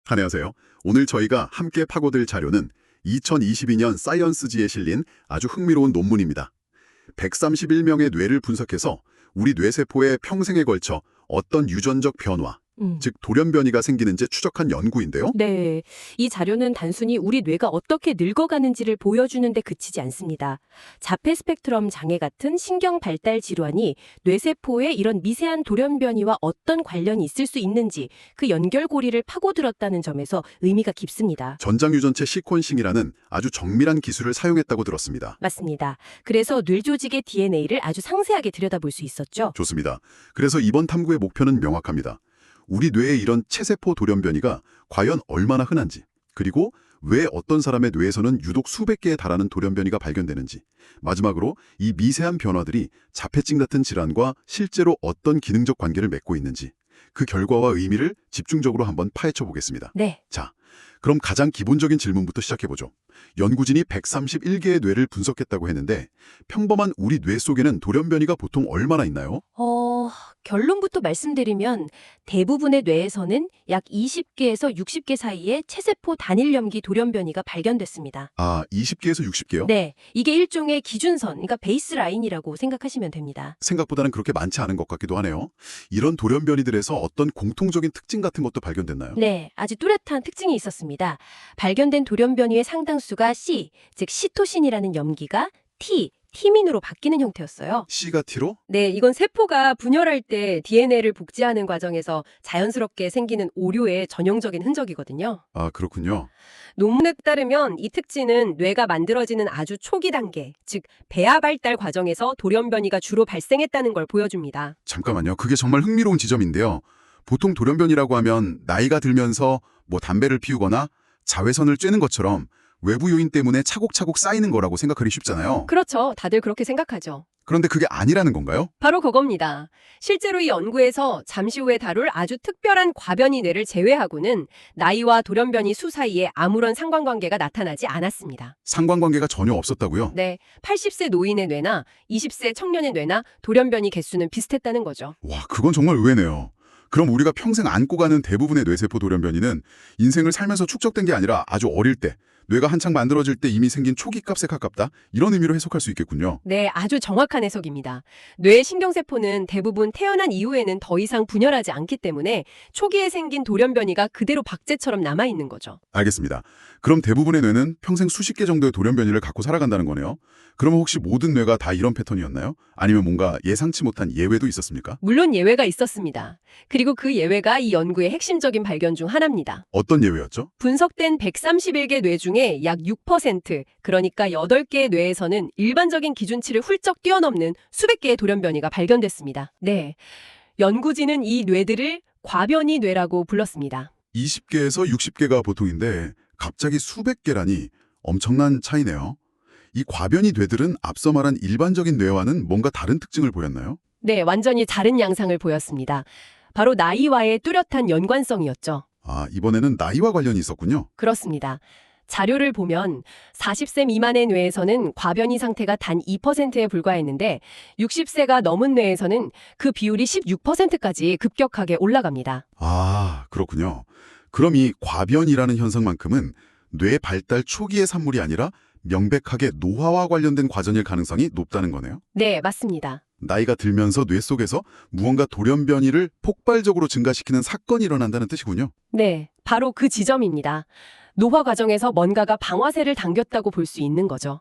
안녕하세요. 오늘 저희가 함께 파고들 자료는 2022년 사이언스지에 실린 아주 흥미로운 논문입니다. 131명의 뇌를 분석해서 우리 뇌세포의 평생에 걸쳐 어떤 유전적 변화, 즉 돌연변이가 생기는지 추적한 연구인데요. 네, 이 자료는 단순히 우리 뇌가 어떻게 늙어가는지를 보여주는 데 그치지 않습니다. 자폐 스펙트럼 장애 같은 신경 발달 질환이 뇌세포에 이런 미세한 돌연변이와 어떤 관련이 있을 수 있는지 그 연결고리를 파고들었다는 점에서 의미가 깊습니다. 전장유전체 시퀀싱이라는 아주 정밀한 기술을 사용했다고 들었습니다. 맞습니다. 그래서 뇌 조직의 DNA를 아주 상세하게 들여다볼 수 있었죠. 좋습니다. 그래서 이번 탐구의 목표는 명확합니다. 우리 뇌의 이런 체세포 돌연변이가 과연 얼마나 흔한지, 그리고 왜 어떤 사람의 뇌에서는 유독 수백 개에 달하는 돌연변이가 발견되는지, 마지막으로 이 미세한 변화들이 자폐증 같은 질환과 실제로 어떤 기능적 관계를 맺고 있는지, 그 결과와 의미를 집중적으로 한번 파헤쳐 보겠습니다. 네. 자, 그럼 가장 기본적인 질문부터 시작해보죠. 연구진이 131개의 뇌를 분석했다고 했는데 평범한 우리 뇌 속에는 돌연변이가 보통 얼마나 있나요? 결론부터 말씀드리면 대부분의 뇌에서는 약 20개에서 60개 사이의 체세포 단일염기 돌연변이가 발견됐습니다. 아, 20개에서 60개요? 네, 이게 일종의 기준선, 그러니까 베이스라인이라고 생각하시면 됩니다. 생각보다는 그렇게 많지 않은 것 같기도 하네요. 이런 돌연변이들에서 어떤 공통적인 특징 같은 것도 발견됐나요? 네, 아주 뚜렷한 특징이 있었습니다. 발견된 돌연변이의 상당수가 C, 즉 시토신이라는 염기가 T, 티민으로 바뀌는 형태였어요. C가 T로? 네, 이건 세포가 분열할 때 DNA를 복제하는 과정에서 자연스럽게 생기는 오류의 전형적인 흔적이거든요. 아, 그렇군요. 논문에 따르면 이 특징은 뇌가 만들어지는 아주 초기 단계, 즉 배아 발달 과정에서 돌연변이가 주로 발생했다는 걸 보여줍니다. 잠깐만요. 그게 정말 흥미로운 지점인데요. 보통 돌연변이라고 하면 나이가 들면서 담배를 피우거나 자외선을 쬐는 것처럼 외부 요인 때문에 차곡차곡 쌓이는 거라고 생각하기 쉽잖아요. 그렇죠. 다들 그렇게 생각하죠. 그런데 그게 아니라는 건가요? 바로 그겁니다. 실제로 이 연구에서 잠시 후에 다룰 아주 특별한 과변이 뇌를 제외하고는 나이와 돌연변이 수 사이에 아무런 상관관계가 나타나지 않았습니다. 상관관계가 전혀 없었다고요? 네, 80세 노인의 뇌나 20세 청년의 뇌나 돌연변이 개수는 비슷했다는 거죠. 와, 그건 정말 의외네요. 그럼 우리가 평생 안고 가는 대부분의 뇌세포 돌연변이는 인생을 살면서 축적된 게 아니라 아주 어릴 때, 뇌가 한창 만들어질 때 이미 생긴 초기 값에 가깝다? 이런 의미로 해석할 수 있겠군요. 네, 아주 정확한 해석입니다. 뇌의 신경세포는 대부분 태어난 이후에는 더 이상 분열하지 않기 때문에 초기에 생긴 돌연변이가 그대로 박제처럼 남아있는 거죠. 알겠습니다. 그럼 대부분의 뇌는 평생 수십 개 정도의 돌연변이를 갖고 살아간다는 거네요. 그러면 혹시 모든 뇌가 다 이런 패턴이었나요? 아니면 뭔가 예상치 못한 예외도 있었습니까? 물론 예외가 있었습니다. 그리고 그 예외가 이 연구의 핵심적인 발견 중 하나입니다. 어떤 예외였죠? 분석된 131개 뇌 중에 약 6%, 그러니까 8개의 뇌에서는 일반적인 기준치를 훌쩍 뛰어넘는 수백 개의 돌연변이가 발견됐습니다. 네, 연구진은 이 뇌들을 과변이 뇌라고 불렀습니다. 20개에서 60개가 보통인데 갑자기 수백 개라니 엄청난 차이네요. 이 과변이 뇌들은 앞서 말한 일반적인 뇌와는 뭔가 다른 특징을 보였나요? 네, 완전히 다른 양상을 보였습니다. 바로 나이와의 뚜렷한 연관성이었죠. 아, 이번에는 나이와 관련이 있었군요. 그렇습니다. 자료를 보면 40세 미만의 뇌에서는 과변이 상태가 단 2%에 불과했는데 60세가 넘은 뇌에서는 그 비율이 16%까지 급격하게 올라갑니다. 아, 그렇군요. 그럼 이 과변이라는 현상만큼은 뇌 발달 초기의 산물이 아니라 명백하게 노화와 관련된 과정일 가능성이 높다는 거네요. 네, 맞습니다. 나이가 들면서 뇌 속에서 무언가 돌연변이를 폭발적으로 증가시키는 사건이 일어난다는 뜻이군요. 네, 바로 그 지점입니다. 노화 과정에서 뭔가가 방아쇠를 당겼다고 볼 수 있는 거죠.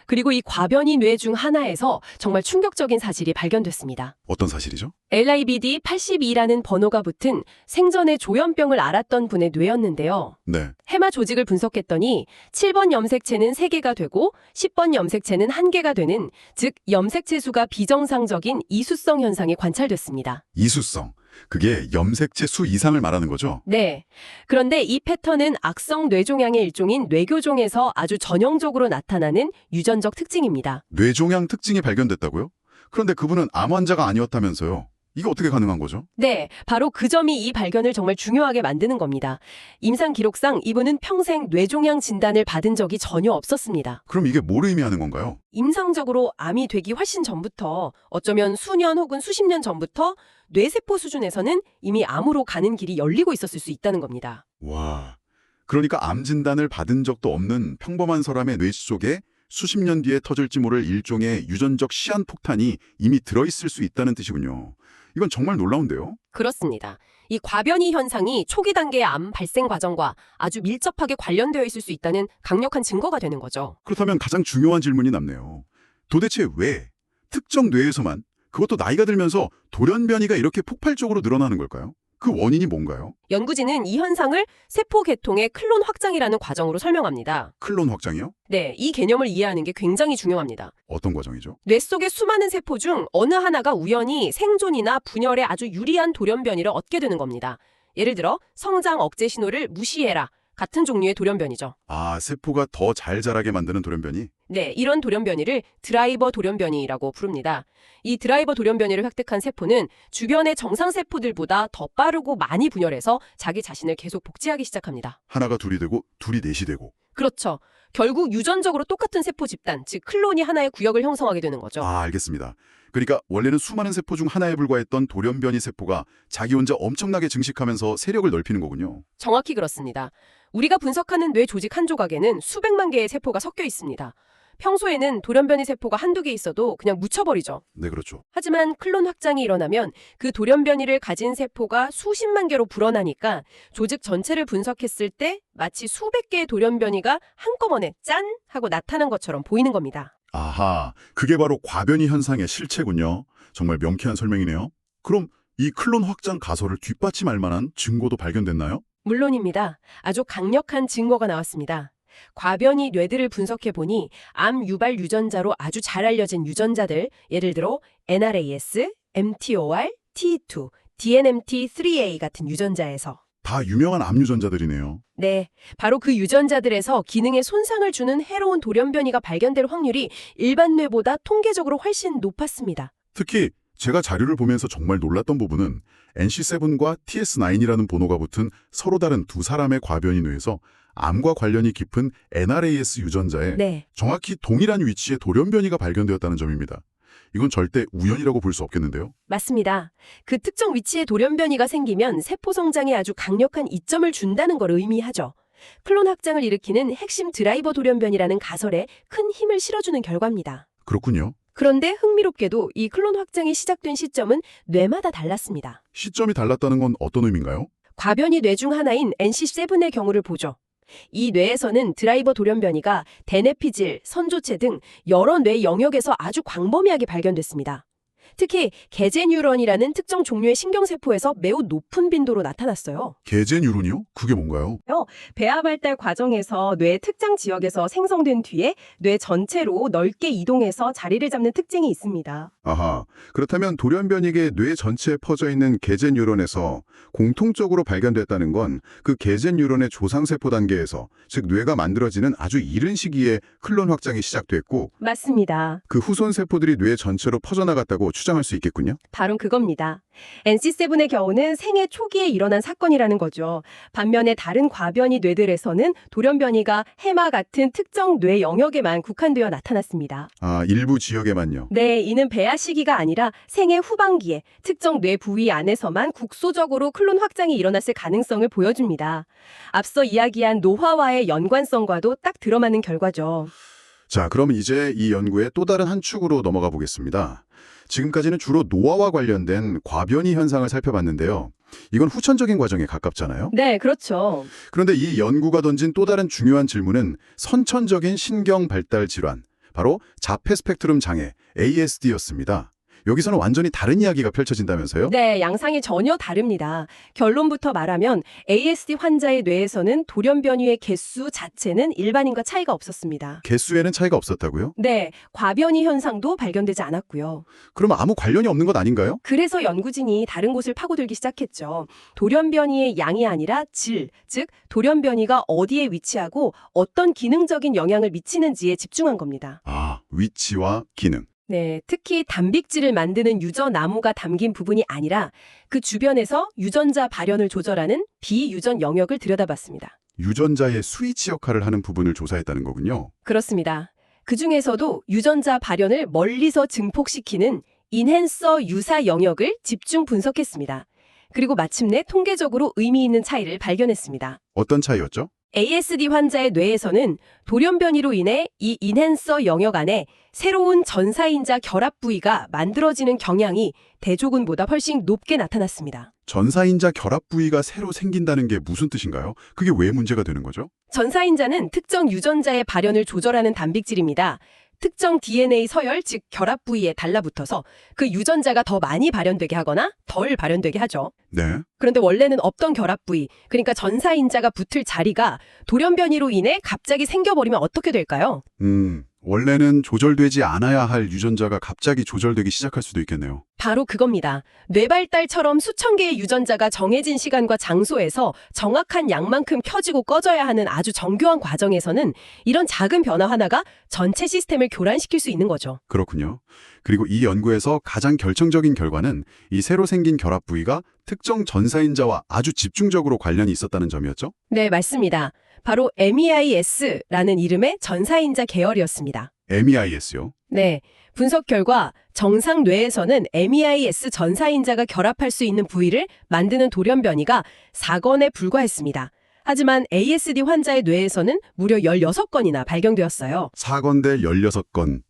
그리고 이 과변이 뇌 중 하나에서 정말 충격적인 사실이 발견됐습니다. 어떤 사실이죠? LIBD82라는 번호가 붙은 생전에 조현병을 앓았던 분의 뇌였는데요. 네. 해마 조직을 분석했더니 7번 염색체는 3개가 되고 10번 염색체는 1개가 되는, 즉 염색체 수가 비정상적인 이수성 현상이 관찰됐습니다. 이수성. 그게 염색체 수 이상을 말하는 거죠? 네. 그런데 이 패턴은 악성 뇌종양의 일종인 뇌교종에서 아주 전형적으로 나타나는 유전적 특징입니다. 뇌종양 특징이 발견됐다고요? 그런데 그분은 암 환자가 아니었다면서요? 이게 어떻게 가능한 거죠? 네, 바로 그 점이 이 발견을 정말 중요하게 만드는 겁니다. 임상 기록상 이분은 평생 뇌종양 진단을 받은 적이 전혀 없었습니다. 그럼 이게 뭘 의미하는 건가요? 임상적으로 암이 되기 훨씬 전부터, 어쩌면 수년 혹은 수십 년 전부터 뇌세포 수준에서는 이미 암으로 가는 길이 열리고 있었을 수 있다는 겁니다. 와, 그러니까 암 진단을 받은 적도 없는 평범한 사람의 뇌 속에 수십 년 뒤에 터질지 모를 일종의 유전적 시한폭탄이 이미 들어있을 수 있다는 뜻이군요. 이건 정말 놀라운데요? 그렇습니다. 이 과변이 현상이 초기 단계의 암 발생 과정과 아주 밀접하게 관련되어 있을 수 있다는 강력한 증거가 되는 거죠. 그렇다면 가장 중요한 질문이 남네요. 도대체 왜 특정 뇌에서만, 그것도 나이가 들면서 돌연변이가 이렇게 폭발적으로 늘어나는 걸까요? 그 원인이 뭔가요? 연구진은 이 현상을 세포 계통의 클론 확장이라는 과정으로 설명합니다. 클론 확장이요? 네, 이 개념을 이해하는 게 굉장히 중요합니다. 어떤 과정이죠? 뇌 속의 수많은 세포 중 어느 하나가 우연히 생존이나 분열에 아주 유리한 돌연변이를 얻게 되는 겁니다. 예를 들어 성장 억제 신호를 무시해라 같은 종류의 돌연변이죠. 아, 세포가 더 잘 자라게 만드는 돌연변이? 네, 이런 돌연변이를 드라이버 돌연변이라고 부릅니다. 이 드라이버 돌연변이를 획득한 세포는 주변의 정상 세포들보다 더 빠르고 많이 분열해서 자기 자신을 계속 복제하기 시작합니다. 하나가 둘이 되고 둘이 넷이 되고. 그렇죠. 결국 유전적으로 똑같은 세포 집단, 즉 클론이 하나의 구역을 형성하게 되는 거죠. 아, 알겠습니다. 그러니까 원래는 수많은 세포 중 하나에 불과했던 돌연변이 세포가 자기 혼자 엄청나게 증식하면서 세력을 넓히는 거군요. 정확히 그렇습니다. 우리가 분석하는 뇌 조직 한 조각에는 수백만 개의 세포가 섞여 있습니다. 평소에는 돌연변이 세포가 한두 개 있어도 그냥 묻혀버리죠. 네, 그렇죠. 하지만 클론 확장이 일어나면 그 돌연변이를 가진 세포가 수십만 개로 불어나니까 조직 전체를 분석했을 때 마치 수백 개의 돌연변이가 한꺼번에 짠! 하고 나타난 것처럼 보이는 겁니다. 아하, 그게 바로 과변이 현상의 실체군요. 정말 명쾌한 설명이네요. 그럼 이 클론 확장 가설을 뒷받침할 만한 증거도 발견됐나요? 물론입니다. 아주 강력한 증거가 나왔습니다. 과변이 뇌들을 분석해보니 암 유발 유전자로 아주 잘 알려진 유전자들, 예를 들어 NRAS, mTOR, T2, DNMT3A 같은 유전자에서 다 유명한 암 유전자들이네요. 네, 바로 그 유전자들에서 기능에 손상을 주는 해로운 돌연변이가 발견될 확률이 일반 뇌보다 통계적으로 훨씬 높았습니다. 특히 제가 자료를 보면서 정말 놀랐던 부분은 NC7과 TS9이라는 번호가 붙은 서로 다른 두 사람의 과변이 뇌에서 암과 관련이 깊은 NRAS 유전자에 네, 정확히 동일한 위치의 돌연변이가 발견되었다는 점입니다. 이건 절대 우연이라고 볼 수 없겠는데요. 맞습니다. 그 특정 위치에 돌연변이가 생기면 세포 성장에 아주 강력한 이점을 준다는 걸 의미하죠. 클론 확장을 일으키는 핵심 드라이버 돌연변이라는 가설에 큰 힘을 실어주는 결과입니다. 그렇군요. 그런데 흥미롭게도 이 클론 확장이 시작된 시점은 뇌마다 달랐습니다. 시점이 달랐다는 건 어떤 의미인가요? 과변이 뇌 중 하나인 NC7의 경우를 보죠. 이 뇌에서는 드라이버 돌연변이가 대뇌피질, 선조체 등 여러 뇌 영역에서 아주 광범위하게 발견됐습니다. 특히 게제뉴런이라는 특정 종류의 신경세포에서 매우 높은 빈도로 나타났어요. 계제 뉴런이요? 그게 뭔가요? 배아 발달 과정에서 뇌 특정 지역에서 생성된 뒤에 뇌 전체로 넓게 이동해서 자리를 잡는 특징이 있습니다. 아하, 그렇다면 돌연변이계 뇌 전체에 퍼져 있는 계제 뉴런에서 공통적으로 발견됐다는 건 그 계제 뉴런의 조상세포 단계에서, 즉 뇌가 만들어지는 아주 이른 시기에 클론 확장이 시작됐고 맞습니다. 그 후손 세포들이 뇌 전체로 퍼져나갔다고 추정할 수 있겠군요. 바로 그겁니다. NC7의 경우는 생애 초기에 일어난 사건이라는 거죠. 반면에 다른 과변이 뇌들에서는 돌연변이가 해마 같은 특정 뇌 영역에만 국한되어 나타났습니다. 아, 일부 지역에만요. 네, 이는 배아 시기가 아니라 생애 후반기에 특정 뇌 부위 안에서만 국소적으로 클론 확장이 일어났을 가능성을 보여줍니다. 앞서 이야기한 노화와의 연관성과도 딱 들어맞는 결과죠. 자, 그럼 이제 이 연구의 또 다른 한 축으로 넘어가 보겠습니다. 지금까지는 주로 노화와 관련된 과변이 현상을 살펴봤는데요. 이건 후천적인 과정에 가깝잖아요. 네, 그렇죠. 그런데 이 연구가 던진 또 다른 중요한 질문은 선천적인 신경 발달 질환, 바로 자폐 스펙트럼 장애, ASD였습니다. 여기서는 완전히 다른 이야기가 펼쳐진다면서요? 네, 양상이 전혀 다릅니다. 결론부터 말하면 ASD 환자의 뇌에서는 돌연변이의 개수 자체는 일반인과 차이가 없었습니다. 개수에는 차이가 없었다고요? 네, 과변이 현상도 발견되지 않았고요. 그럼 아무 관련이 없는 것 아닌가요? 그래서 연구진이 다른 곳을 파고들기 시작했죠. 돌연변이의 양이 아니라 질, 즉 돌연변이가 어디에 위치하고 어떤 기능적인 영향을 미치는지에 집중한 겁니다. 아, 위치와 기능. 네, 특히 단백질을 만드는 유전나무가 담긴 부분이 아니라 그 주변에서 유전자 발현을 조절하는 비유전 영역을 들여다봤습니다. 유전자의 스위치 역할을 하는 부분을 조사했다는 거군요. 그렇습니다. 그 중에서도 유전자 발현을 멀리서 증폭시키는 인핸서 유사 영역을 집중 분석했습니다. 그리고 마침내 통계적으로 의미 있는 차이를 발견했습니다. 어떤 차이였죠? ASD 환자의 뇌에서는 돌연변이로 인해 이 인핸서 영역 안에 새로운 전사인자 결합 부위가 만들어지는 경향이 대조군보다 훨씬 높게 나타났습니다. 전사인자 결합 부위가 새로 생긴다는 게 무슨 뜻인가요? 그게 왜 문제가 되는 거죠? 전사인자는 특정 유전자의 발현을 조절하는 단백질입니다. 특정 DNA 서열, 즉 결합 부위에 달라붙어서 그 유전자가 더 많이 발현되게 하거나 덜 발현되게 하죠. 네. 그런데 원래는 없던 결합 부위, 그러니까 전사인자가 붙을 자리가 돌연변이로 인해 갑자기 생겨버리면 어떻게 될까요? 원래는 조절되지 않아야 할 유전자가 갑자기 조절되기 시작할 수도 있겠네요. 바로 그겁니다. 뇌발달처럼 수천 개의 유전자가 정해진 시간과 장소에서 정확한 양만큼 켜지고 꺼져야 하는 아주 정교한 과정에서는 이런 작은 변화 하나가 전체 시스템을 교란시킬 수 있는 거죠. 그렇군요. 그리고 이 연구에서 가장 결정적인 결과는 이 새로 생긴 결합 부위가 특정 전사인자와 아주 집중적으로 관련이 있었다는 점이었죠? 네, 맞습니다. 바로 MEIS라는 이름의 전사인자 계열이었습니다. MEIS요? 네, 분석 결과 정상 뇌에서는 MEIS 전사인자가 결합할 수 있는 부위를 만드는 돌연변이가 4건에 불과했습니다. 하지만 ASD 환자의 뇌에서는 무려 16건이나 발견되었어요. 4건 대 16건.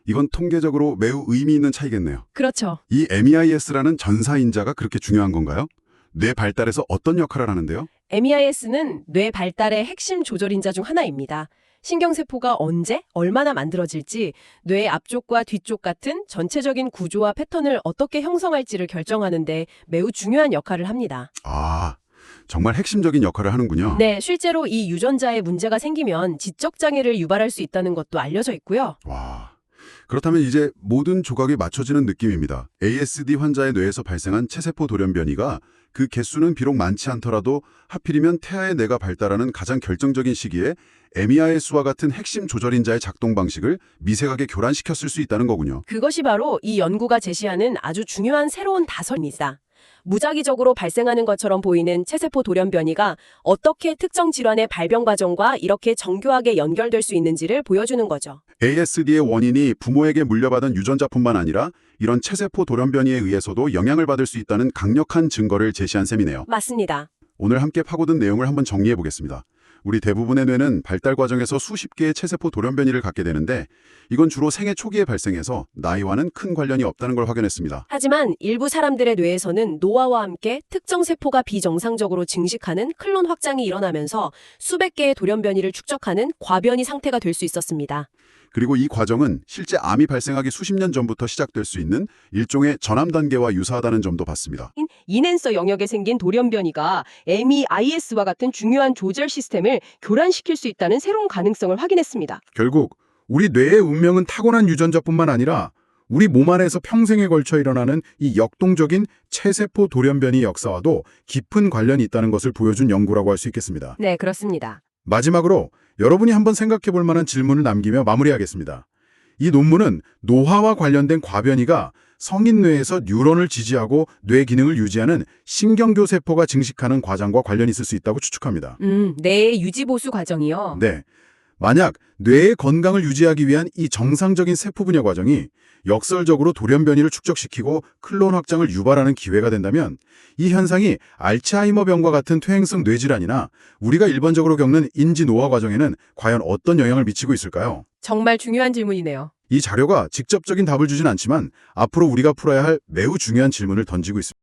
이건 통계적으로 매우 의미 있는 차이겠네요. 그렇죠. 이 MEIS라는 전사인자가 그렇게 중요한 건가요? 뇌 발달에서 어떤 역할을 하는데요? MEIS는 뇌 발달의 핵심 조절인자 중 하나입니다. 신경세포가 언제, 얼마나 만들어질지, 뇌의 앞쪽과 뒤쪽 같은 전체적인 구조와 패턴을 어떻게 형성할지를 결정하는 데 매우 중요한 역할을 합니다. 아, 정말 핵심적인 역할을 하는군요. 네, 실제로 이 유전자에 문제가 생기면 지적장애를 유발할 수 있다는 것도 알려져 있고요. 와, 그렇다면 이제 모든 조각이 맞춰지는 느낌입니다. ASD 환자의 뇌에서 발생한 체세포 돌연변이가 그 개수는 비록 많지 않더라도 하필이면 태아의 뇌가 발달하는 가장 결정적인 시기에 MEIS와 같은 핵심 조절인자의 작동 방식을 미세하게 교란시켰을 수 있다는 거군요. 그것이 바로 이 연구가 제시하는 아주 중요한 새로운 다선입니다. 무작위적으로 발생하는 것처럼 보이는 체세포 돌연변이가 어떻게 특정 질환의 발병 과정과 이렇게 정교하게 연결될 수 있는지를 보여주는 거죠. ASD의 원인이 부모에게 물려받은 유전자뿐만 아니라 이런 체세포 돌연변이에 의해서도 영향을 받을 수 있다는 강력한 증거를 제시한 셈이네요. 맞습니다. 오늘 함께 파고든 내용을 한번 정리해 보겠습니다. 우리 대부분의 뇌는 발달 과정에서 수십 개의 체세포 돌연변이를 갖게 되는데 이건 주로 생애 초기에 발생해서 나이와는 큰 관련이 없다는 걸 확인했습니다. 하지만 일부 사람들의 뇌에서는 노화와 함께 특정 세포가 비정상적으로 증식하는 클론 확장이 일어나면서 수백 개의 돌연변이를 축적하는 과변이 상태가 될 수 있었습니다. 그리고 이 과정은 실제 암이 발생하기 수십 년 전부터 시작될 수 있는 일종의 전암 단계와 유사하다는 점도 봤습니다. 인핸서 영역에 생긴 돌연변이가 MEIS와 같은 중요한 조절 시스템을 교란시킬 수 있다는 새로운 가능성을 확인했습니다. 결국 우리 뇌의 운명은 타고난 유전자뿐만 아니라 우리 몸 안에서 평생에 걸쳐 일어나는 이 역동적인 체세포 돌연변이 역사와도 깊은 관련이 있다는 것을 보여준 연구라고 할 수 있겠습니다. 네, 그렇습니다. 마지막으로 여러분이 한번 생각해 볼 만한 질문을 남기며 마무리하겠습니다. 이 논문은 노화와 관련된 과변이가 성인 뇌에서 뉴런을 지지하고 뇌 기능을 유지하는 신경교 세포가 증식하는 과정과 관련이 있을 수 있다고 추측합니다. 뇌의 유지보수 과정이요. 네. 만약 뇌의 건강을 유지하기 위한 이 정상적인 세포 분열 과정이 역설적으로 돌연변이를 축적시키고 클론 확장을 유발하는 기회가 된다면 이 현상이 알츠하이머병과 같은 퇴행성 뇌질환이나 우리가 일반적으로 겪는 인지 노화 과정에는 과연 어떤 영향을 미치고 있을까요? 정말 중요한 질문이네요. 이 자료가 직접적인 답을 주진 않지만 앞으로 우리가 풀어야 할 매우 중요한 질문을 던지고 있습니다.